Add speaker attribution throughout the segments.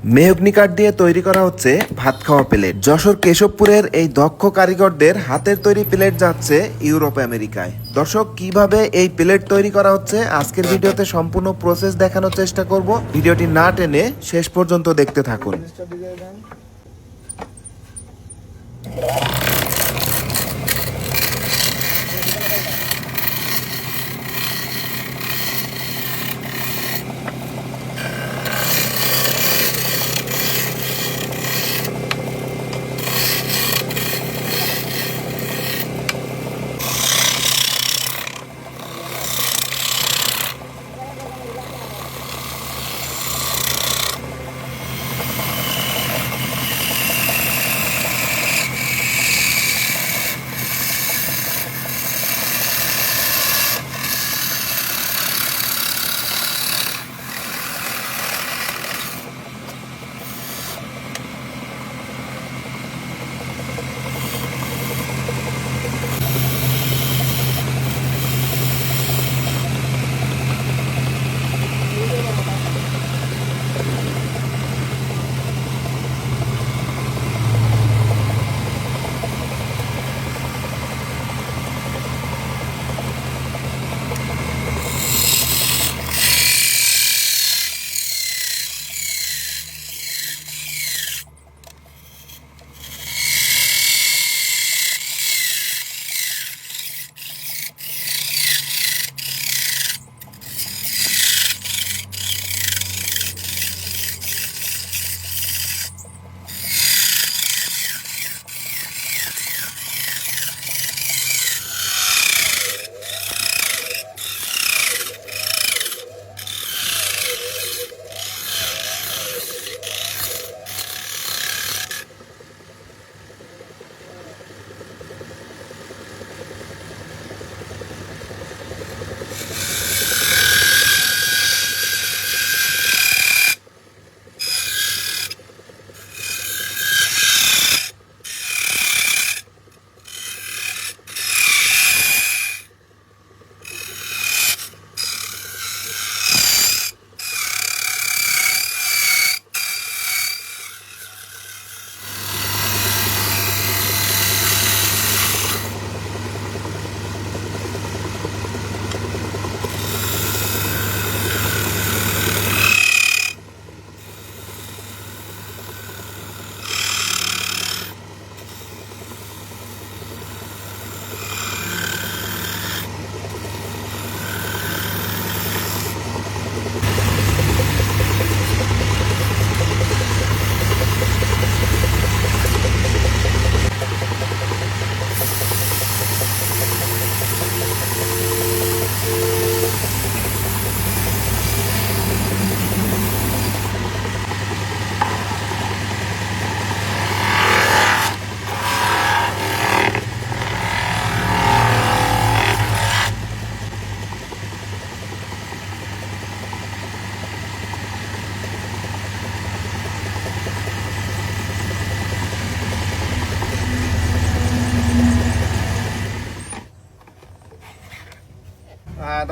Speaker 1: Mahogany কাঠ দিয়ে তৈরি করা হচ্ছে ভাত খাওয়া প্লেট। যশোর কেশবপুরের এই দক্ষ কারিগরদের হাতের তৈরি প্লেট যাচ্ছে ইউরোপ আমেরিকায়। দর্শক, কিভাবে এই প্লেট তৈরি করা হচ্ছে আজকের ভিডিওতে সম্পূর্ণ প্রসেস দেখানোর চেষ্টা করব। ভিডিওটি না টেনে শেষ পর্যন্ত দেখতে থাকুন।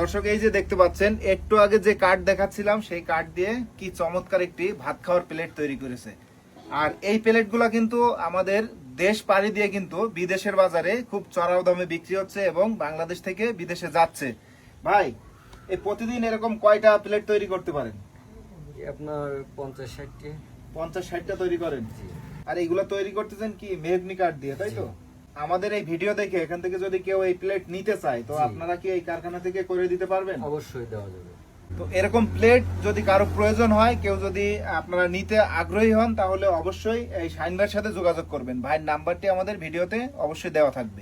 Speaker 1: দর্শক, এই যে দেখতে পাচ্ছেন, একটু আগে যে কাঠ দেখাচ্ছিলাম সেই কাঠ দিয়ে কি চমৎকার একটি ভাত খাওয়ার প্লেট তৈরি করেছে। আর এই প্লেটগুলা কিন্তু আমাদের দেশ পাড়ি দিয়ে কিন্তু বিদেশের বাজারে খুব চড়াও দামে বিক্রি হচ্ছে এবং বাংলাদেশ থেকে বিদেশে যাচ্ছে। ভাই, এই প্রতিদিন এরকম কয়টা প্লেট তৈরি করতে পারেন?
Speaker 2: আপনার 50-60টা।
Speaker 1: 50-60টা তৈরি করেন। আর এইগুলা তৈরি করতেছেন কি মেহগনি কাঠ দিয়ে, তাই তো? আমাদের এই ভিডিও দেখে এখান থেকে যদি কেউ এই প্লেট নিতে চায় তো আপনারা কি এই কারখানা থেকে করে দিতে পারবেন?
Speaker 2: অবশ্যই দেওয়া যাবে।
Speaker 1: তো এরকম প্লেট যদি কারো প্রয়োজন হয়, কেউ যদি আপনারা নিতে আগ্রহী হন, তাহলে অবশ্যই এই শাহিন ভাইয়ের সাথে যোগাযোগ করবেন। ভাইয়ের নাম্বারটি আমাদের ভিডিওতে অবশ্যই দেওয়া থাকবে।